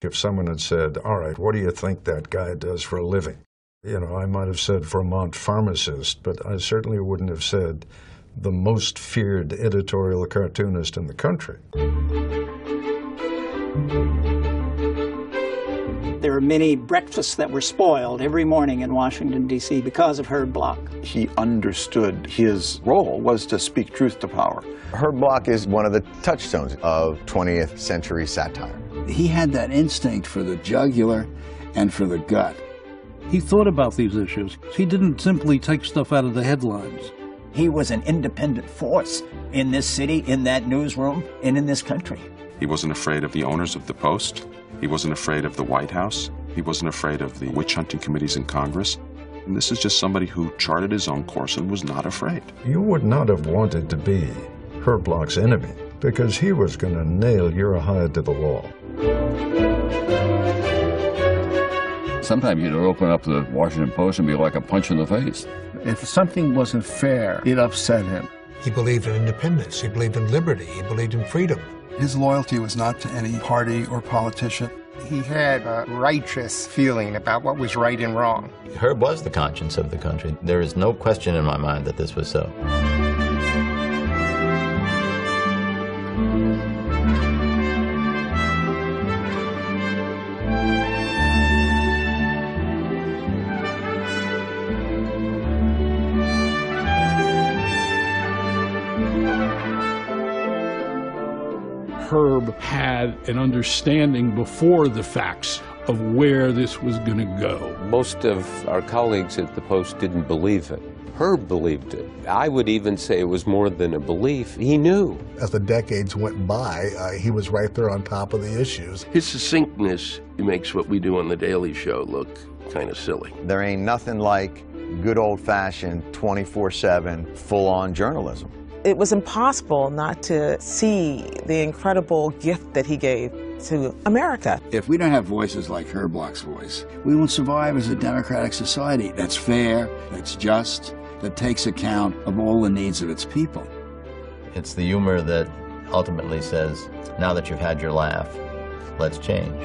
If someone had said, all right, what do you think that guy does for a living? You know, I might have said Vermont pharmacist, but I certainly wouldn't have said the most feared editorial cartoonist in the country. There are many breakfasts that were spoiled every morning in Washington, D.C. because of Herb Block. He understood his role was to speak truth to power. Herb Block is one of the touchstones of 20th century satire. He had that instinct for the jugular and for the gut. He thought about these issues. He didn't simply take stuff out of the headlines. He was an independent force in this city, in that newsroom, and in this country. He wasn't afraid of the owners of the Post. He wasn't afraid of the White House. He wasn't afraid of the witch-hunting committees in Congress. And this is just somebody who charted his own course and was not afraid. You would not have wanted to be Herb Block's enemy, because he was going to nail your hide to the wall. Sometimes you'd open up the Washington Post and be like a punch in the face. If something wasn't fair, it upset him. He believed in independence. He believed in liberty. He believed in freedom. His loyalty was not to any party or politician. He had a righteous feeling about what was right and wrong. Herb was the conscience of the country. There is no question in my mind that this was so. Herb had an understanding before the facts of where this was going to go. Most of our colleagues at the Post didn't believe it. Herb believed it. I would even say it was more than a belief. He knew. As the decades went by, he was right there on top of the issues. His succinctness makes what we do on The Daily Show look kind of silly. There ain't nothing like good old-fashioned 24/7 full-on journalism. It was impossible not to see the incredible gift that he gave to America. If we don't have voices like Herb Block's voice, we won't survive as a democratic society that's fair, that's just, that takes account of all the needs of its people. It's the humor that ultimately says, now that you've had your laugh, let's change.